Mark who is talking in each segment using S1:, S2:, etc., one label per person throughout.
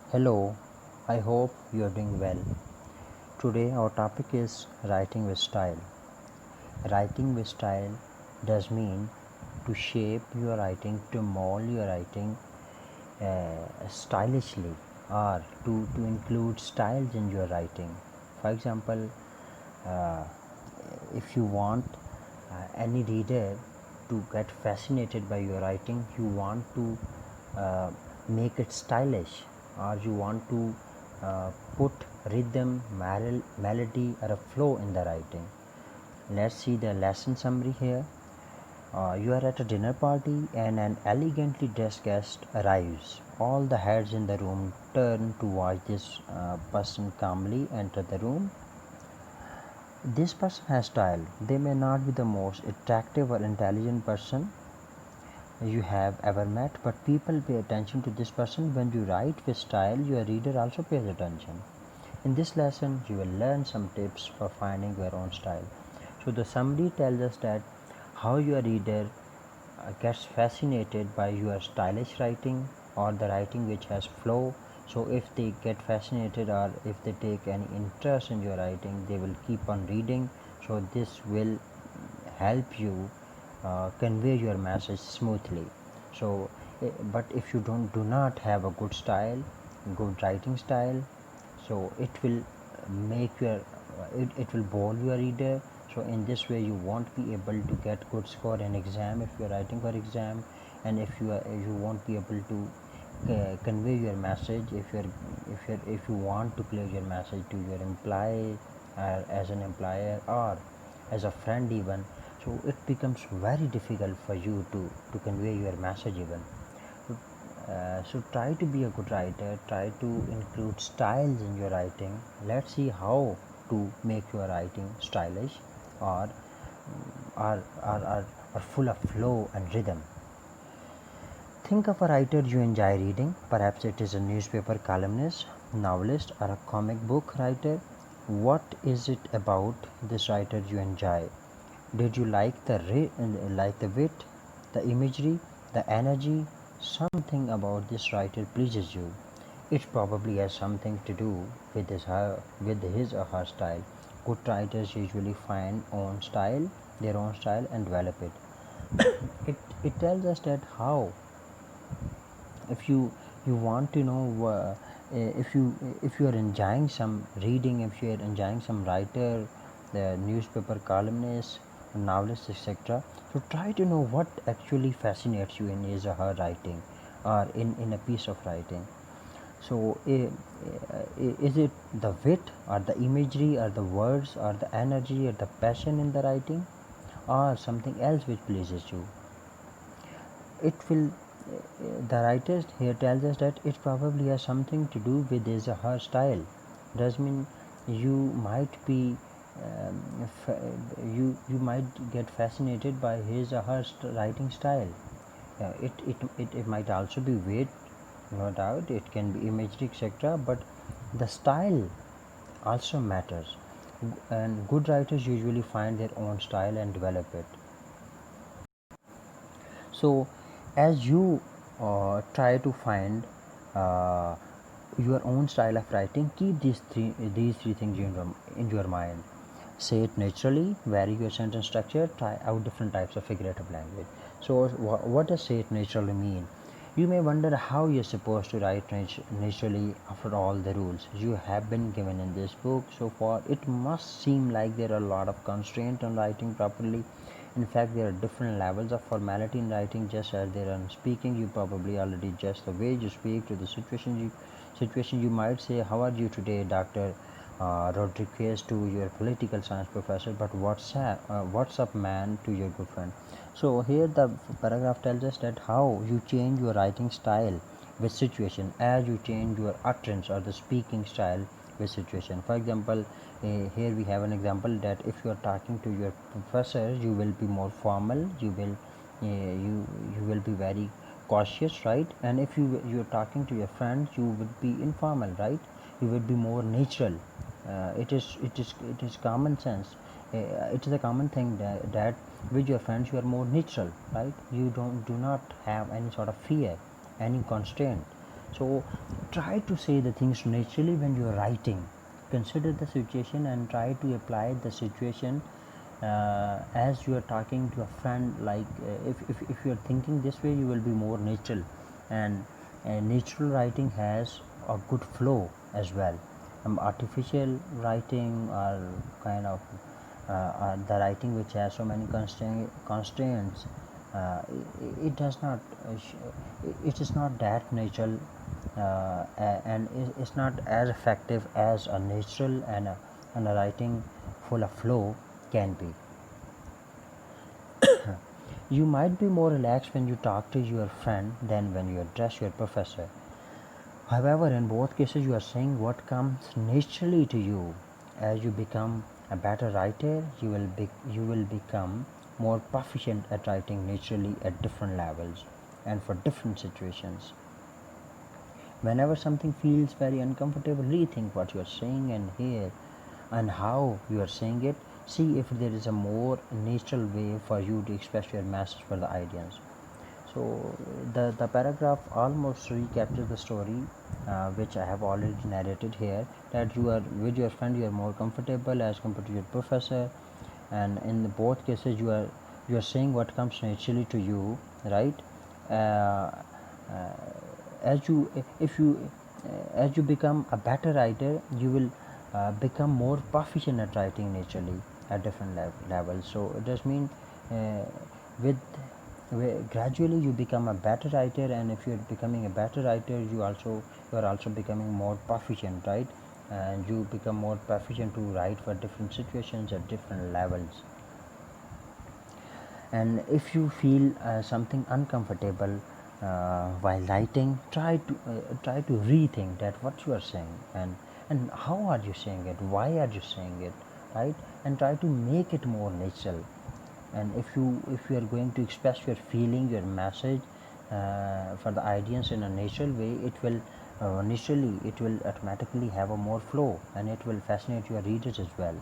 S1: Hello, I hope you are doing well. Today our topic is writing with style. Writing with style does mean to shape your writing, to mold your writing stylishly, or to include styles in your writing. For example, uh, if you want any reader to get fascinated by your writing, you want to uh, make it stylish, or you want to put rhythm, melody, or a flow in the writing. Let's see the lesson summary here. You are at a dinner party and an elegantly dressed guest arrives. All the heads in the room turn to watch this person calmly enter the room. This person has style. They may not be the most attractive or intelligent person you have ever met, but people pay attention to this person. When you write with style, your reader also pays attention. In this lesson, you will learn some tips for finding your own style. So, the summary tells us that how your reader gets fascinated by your stylish writing or the writing which has flow. So, if they get fascinated or if they take any interest in your writing, they will keep on reading. So, this will help you convey your message smoothly. So, but if you do not have a good style, good writing style, so it will make your it will bore your reader. So in this way you won't be able to get good score in exam if you are writing for exam, and if you won't be able to convey your message if you want to clear your message to your employee, as an employer or as a friend even. So it becomes very difficult for you to convey your message even. So try to be a good writer, try to include styles in your writing. Let's see how to make your writing stylish, or or full of flow and rhythm. Think of a writer you enjoy reading. Perhaps it is a newspaper columnist, novelist, or a comic book writer. What is it about this writer you enjoy? Did you like the wit, the imagery, the energy? Something about this writer pleases you. It probably has something to do with his or her style. Good writers usually find their own style, and develop it. It tells us that how, if you want to know if you are enjoying some reading, if you are enjoying some writer, the newspaper columnist, novelist, etc. So try to know what actually fascinates you in his or her writing, or in a piece of writing. So is it the wit or the imagery or the words or the energy or the passion in the writing, or something else which pleases you? It will The writer here tells us that it probably has something to do with his or her style. Does mean you might be you might get fascinated by his or her writing style. It might also be weight, no doubt. It can be imagery, etc. But the style also matters, and good writers usually find their own style and develop it. So, as you try to find uh, your own style of writing, keep these three things in your mind. Say it naturally, vary your sentence structure, try out different types of figurative language. So, what does say it naturally mean? You may wonder how you're supposed to write naturally after all the rules you have been given in this book so far. It must seem like there are a lot of constraints on writing properly. In fact, there are different levels of formality in writing, just as there are in speaking. You probably already judge the way you speak to the situation. You might say, "How are you today, Doctor Rodriguez?" to your political science professor, but what's up, man?" to your good friend. So here the paragraph tells us that how you change your writing style with situation, as you change your utterance or the speaking style with situation. For example, here we have an example that if you are talking to your professor, you will be more formal. You will be very cautious, right? And if you are talking to your friends, you would be informal, right? You would be more natural. It is common sense. It is a common thing that with your friends you are more natural, right? You do not have any sort of fear, any constraint. So try to say the things naturally when you are writing. Consider the situation and try to apply the situation as you are talking to a friend. Like if you are thinking this way, you will be more natural, and natural writing has a good flow as well. Artificial writing are kind of the writing which has so many constraints. It does not it is not that natural, and it's not as effective as a natural and a writing full of flow can be. You might be more relaxed when you talk to your friend than when you address your professor. However, in both cases, you are saying what comes naturally to you. As you become a better writer, you will become more proficient at writing naturally at different levels and for different situations. Whenever something feels very uncomfortable, rethink what you are saying and hear and how you are saying it. See if there is a more natural way for you to express your message for the audience. So the paragraph almost recaptures the story which I have already narrated here, that you are with your friend, you are more comfortable as compared to your professor, and in both cases you are saying what comes naturally to you, right? uh, as you if you as you become a better writer, you will become more proficient at writing naturally at different levels. So it does mean uh, with gradually you become a better writer, and if you're becoming a better writer, you are also becoming more proficient, right? And you become more proficient to write for different situations at different levels. And if you feel something uncomfortable while writing, try to rethink that what you are saying, and how are you saying it, why are you saying it, right? And try to make it more natural. And if you are going to express your feeling, your message for the audience in a natural way, it will automatically have a more flow, and it will fascinate your readers as well.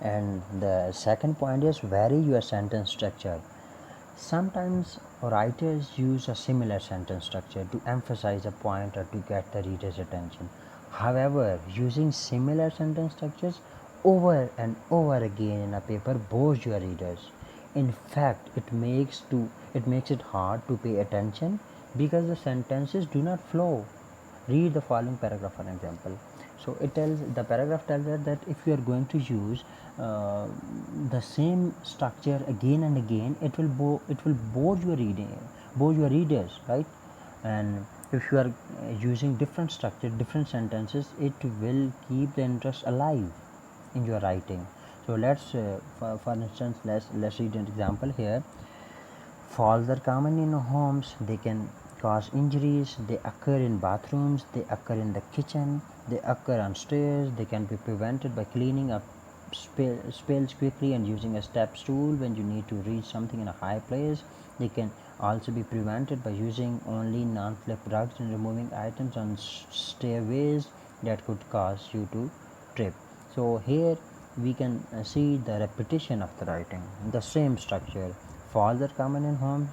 S1: And the second point is vary your sentence structure. Sometimes writers use a similar sentence structure to emphasize a point or to get the reader's attention. However, using similar sentence structures over and over again in a paper bores your readers. In fact, it makes it hard to pay attention because the sentences do not flow. Read the following paragraph for example. So the paragraph tells us that if you are going to use uh, the same structure again and again, it will bore your readers, right? And if you are using different structure, different sentences, it will keep the interest alive in your writing. So for instance, let's read an example here. Falls are common in homes. They can cause injuries. They occur in bathrooms. They occur in the kitchen. They occur on stairs. They can be prevented by cleaning up spills quickly and using a step stool when you need to reach something in a high place. They can also be prevented by using only non-slip rugs and removing items on stairways that could cause you to trip. So here we can see the repetition of the writing, the same structure. Falls are common in homes,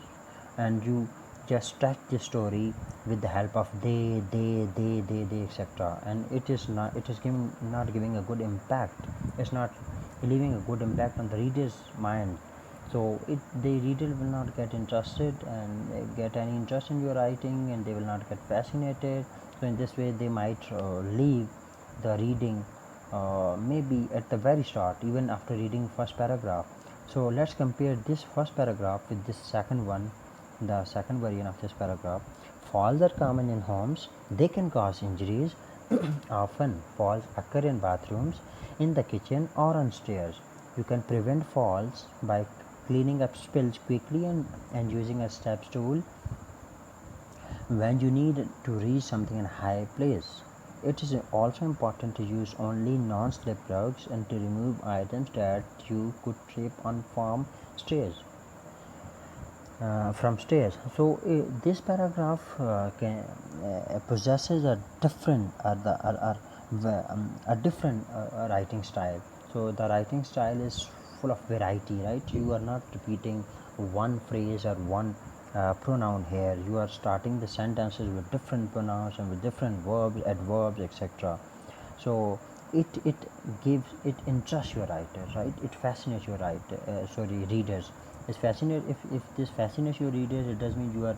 S1: and you just stretch the story with the help of they, etc. And it is giving not giving a good impact. It's not leaving a good impact on the reader's mind. So the reader will not get interested and get any interest in your writing, and they will not get fascinated. So in this way, they might leave the reading maybe at the very start, even after reading first paragraph. So let's compare this first paragraph with this second one, the second version of this paragraph. Falls are common in homes. They can cause injuries. Often falls occur in bathrooms, in the kitchen, or on stairs. You can prevent falls by cleaning up spills quickly and using a step stool when you need to reach something in a high place. It is also important to use only non-slip rugs and to remove items that you could trip on from stairs. So this paragraph possesses a different a different writing style. So the writing style is full of variety, right? You are not repeating one phrase or one pronoun here. You are starting the sentences with different pronouns and with different verbs, adverbs, etc. So it gives, it interests your writer, right? It fascinates your readers. It's fascinate if this fascinates your readers, it does mean you are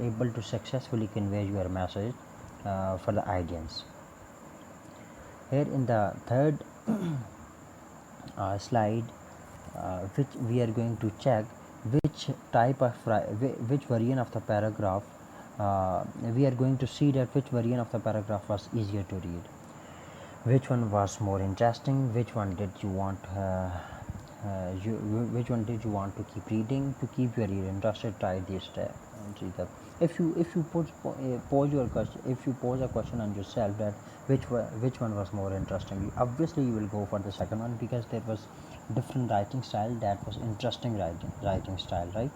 S1: able to successfully convey your message for the audience. Here in the third slide, which we are going to check which type of which variant of the paragraph, we are going to see that which variant of the paragraph was easier to read, which one was more interesting, which one did you want which one did you want to keep reading to keep your reader interested. Try this step and see that if you pose your question, if you pose a question on yourself that which one was more interesting, obviously you will go for the second one, because there was different writing style that was interesting writing style, right?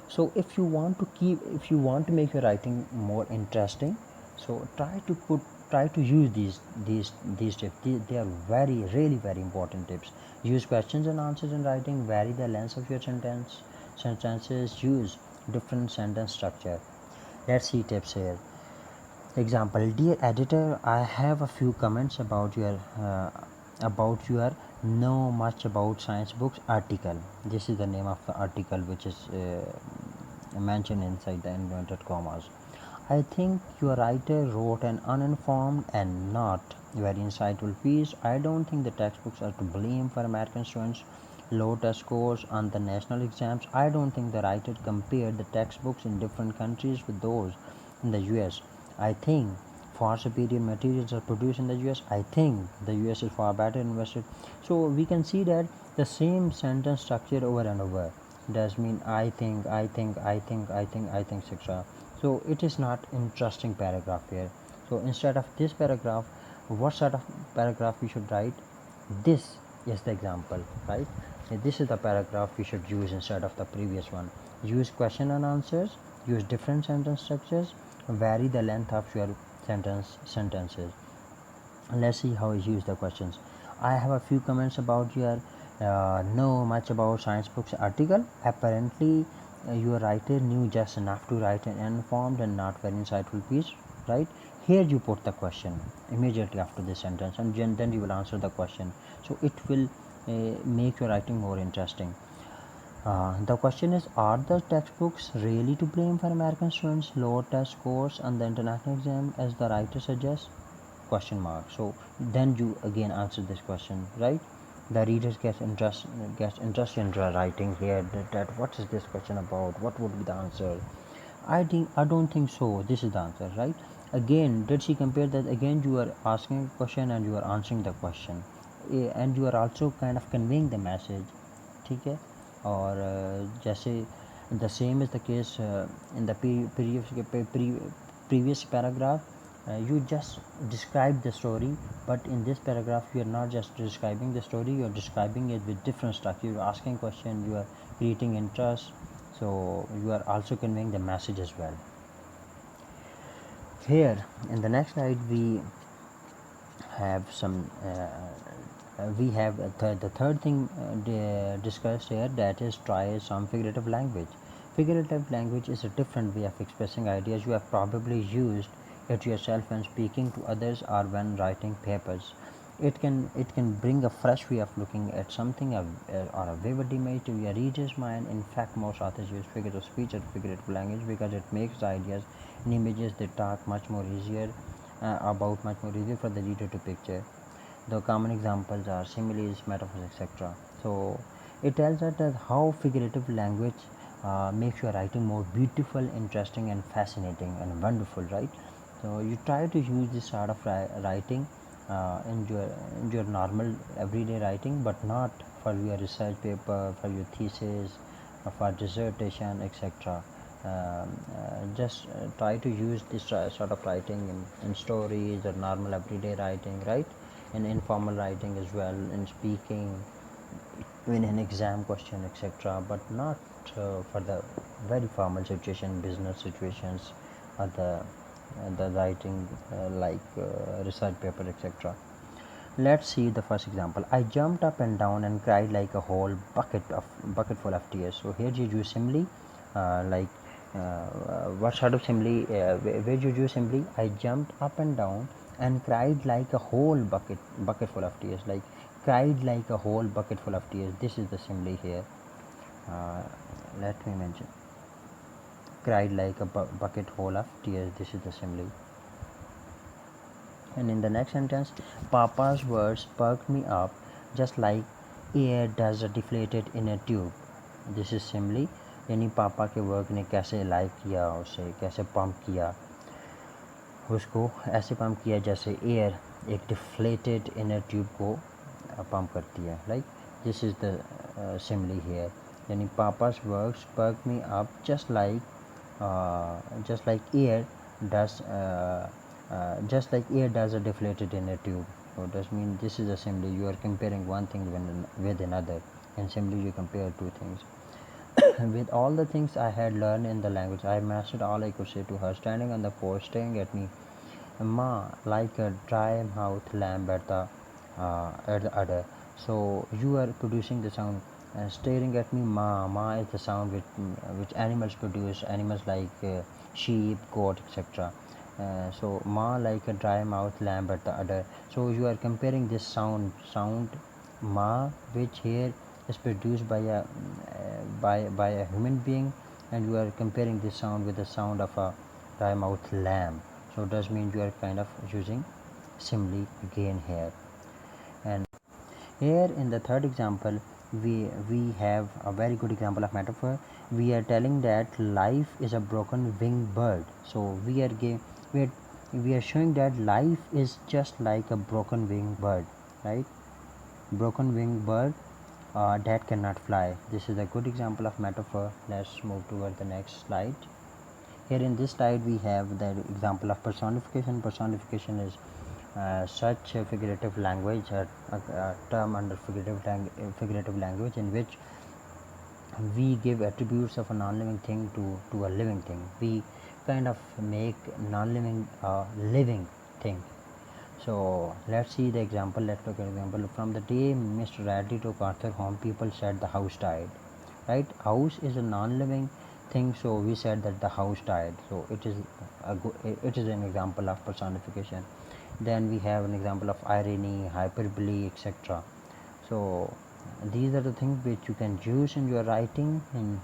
S1: So if you want to make your writing more interesting, so try to use these tips. They are really very important tips. Use questions and answers in writing. Vary the length of your sentences. Use different sentence structure. Let's see tips here. Example: dear editor, I have a few comments about your know much about science books article. This is the name of the article, which is mentioned inside the inverted commas. I think your writer wrote an uninformed and not very insightful piece. I don't think the textbooks are to blame for American students' low test scores on the national exams. I don't think the writer compared the textbooks in different countries with those in the US. I think far superior materials are produced in the US. I think the US is far better invested. So we can see that the same sentence structure over and over does mean I think, etc. So it is not interesting paragraph here. So instead of this paragraph, what sort of paragraph we should write? This is the example, right? This is the paragraph we should use instead of the previous one. Use question and answers. Use different sentence structures. Vary the length of your sentences. Let's see how you use the questions. I have a few comments about your know much about science books article. Apparently your writer knew just enough to write an informed and not very insightful piece, right? Here you put the question immediately after this sentence, and then you will answer the question, so it will make your writing more interesting. The question is, are the textbooks really to blame for American students' low test scores on the international exam, as the writer suggests? Question mark. So then you again answer this question, right? The readers gets interested in writing here, that what is this question about? What would be the answer? I don't think so. This is the answer, right? Again, did she compare that? Again, you are asking a question and you are answering the question, and you are also kind of conveying the message. ठीक है? और जैसे the same is the case in the previous paragraph. You just describe the story, but in this paragraph you are not just describing the story, you are describing it with different structure. You are asking question, you are creating interest, so you are also conveying the message as well. Here in the next slide we have some we have the third thing discussed here, that is try some figurative language. Figurative language is a different way of expressing ideas. You have probably used it yourself when speaking to others or when writing papers. It can bring a fresh way of looking at something, or a vivid image to your reader's mind. In fact, most authors use figurative speech and figurative language because it makes the ideas and images they talk much more easier for the reader to picture. The common examples are similes, metaphors, etc. So it tells us that how figurative language makes your writing more beautiful, interesting, and fascinating and wonderful, right? So you try to use this sort of writing in your normal everyday writing, but not for your research paper, for your thesis, for dissertation, etc. Just try to use this sort of writing in stories or normal everyday writing, right? In informal writing as well, in speaking, in an exam question, etc., but not for the very formal situation, business situations, or the writing like research paper, etc. Let's see the first example. I jumped up and down and cried like a whole bucket full of tears. So here you use simile, like what sort of simile? Where you use simile? I jumped up and down and cried like a whole bucket full of tears. Like cried like a whole bucket full of tears. This is the simile here. Uh, Let me mention. Cried like a bucket full of tears. This is the simile. And in the next sentence, Papa's words perked me up just like air does a deflated in a tube. This is simile, यानी पापा के work ने कैसे live किया, उसे कैसे pump किया, उसको ऐसे पंप किया जैसे एयर एक डिफ्लेटेड इनर ट्यूब को पंप करती है. Like this is the simile here, यानी पापा's works perked me up just like air does just like air does a deflated inner tube. So does mean this is a simile. You are comparing one thing with another, and simply you compare two things. With all the things I had learned in the language, I mastered all I could say to her, standing on the porch, staring at me, Ma, like a dry-mouthed lamb at the udder. So you are producing the sound, staring at me. Ma, ma is the sound which animals produce. Animals like sheep, goat, etc. So ma like a dry-mouthed lamb at the udder. So you are comparing this sound ma, which here is produced by a human being, and you are comparing this sound with the sound of a dry-mouthed lamb. So it does mean you are kind of using simile again here. And here in the third example, we have a very good example of metaphor. We are telling that life is a broken winged bird. So we are showing that life is just like a broken winged bird, right? Broken winged bird that cannot fly. This is a good example of metaphor. Let's move toward the next slide. Here in this slide we have the example of personification. Personification is such a figurative language, a term under figurative language, in which we give attributes of a non-living thing to a living thing. We kind of make non-living a living thing. So let's see the example. Let's look at the example. From the day Mr. Radley took Arthur home, people said the house died. Right? House is a non-living thing, so we said that the house died. So it is an example of personification. Then we have an example of irony, hyperbole, etc. So these are the things which you can use in your writing, in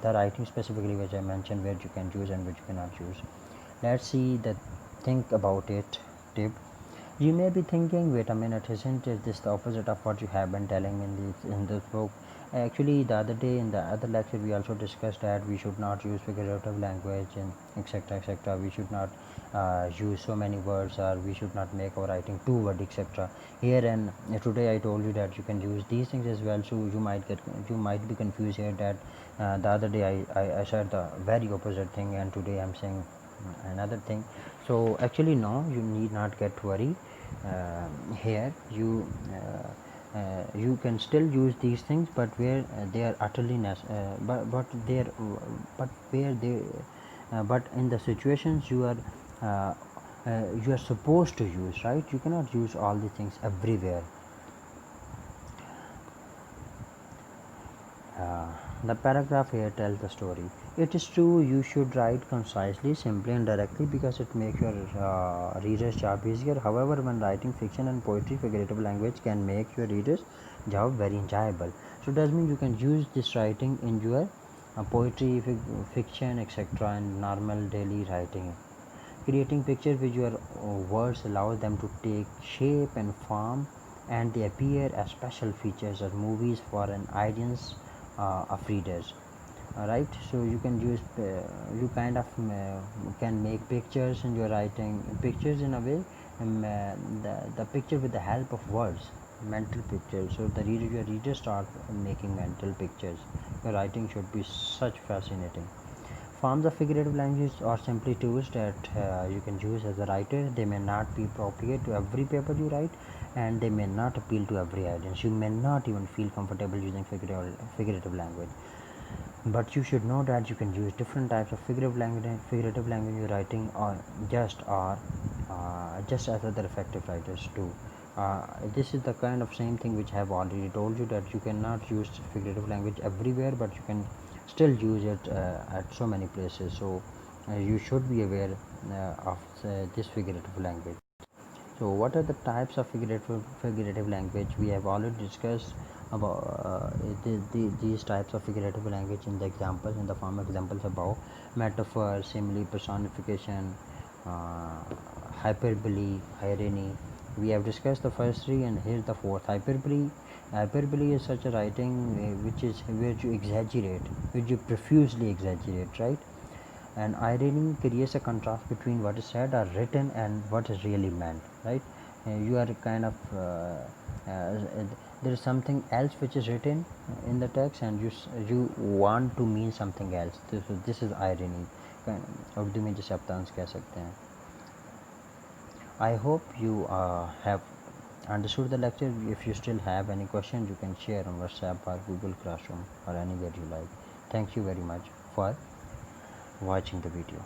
S1: the writing specifically which I mentioned, where you can use and which you cannot use. Let's see the think about it tip. You may be thinking, wait a minute, isn't this the opposite of what you have been telling in this book? Actually, the other day in the other lecture we also discussed that we should not use figurative language and etc etc. We should not use so many words, or we should not make our writing too word etc. Here and today I told you that you can use these things as well. So you might be confused here that the other day I said the very opposite thing, and today I'm saying another thing. So actually no, you need not get worried. Here you can still use these things, but where they are utterly but in the situations uh, you are supposed to use, right? You cannot use all the things everywhere. The paragraph here tells the story. It is true you should write concisely, simply and directly, because it makes your reader's job easier. However, when writing fiction and poetry, figurative language can make your reader's job very enjoyable. So does mean you can use this writing in your poetry, fiction, etc. and normal daily writing. Creating pictures with your words allows them to take shape and form, and they appear as special features or movies for an audience of readers. Right, so you can use you kind of can make pictures in your writing, pictures in a way, the picture with the help of words, mental pictures. So your reader start making mental pictures. Your writing should be such fascinating. Forms of figurative language are simply tools that you can use as a writer. They may not be appropriate to every paper you write, and they may not appeal to every audience. You may not even feel comfortable using figurative language, but you should know that you can use different types of figurative language in writing, or just as other effective writers do. This is the kind of same thing which I have already told you, that you cannot use figurative language everywhere, but you can still use it at so many places. So you should be aware of this figurative language. So what are the types of figurative language? We have already discussed about these types of figurative language in the examples, in the form of examples above: metaphor, simile, personification, uh, hyperbole, irony. We have discussed the first three, and here's the fourth: hyperbole. Hyperbole is such a writing which is where you exaggerate, which you profusely exaggerate, right? And irony creates a contrast between what is said or written and what is really meant, right? You are kind of there is something else which is written in the text, and you want to mean something else. This is irony. Urdu में जिसे आप तंज कह सकते हैं. I hope you have understood the lecture. If you still have any questions, you can share on WhatsApp or Google Classroom or anywhere you like. Thank you very much for watching the video.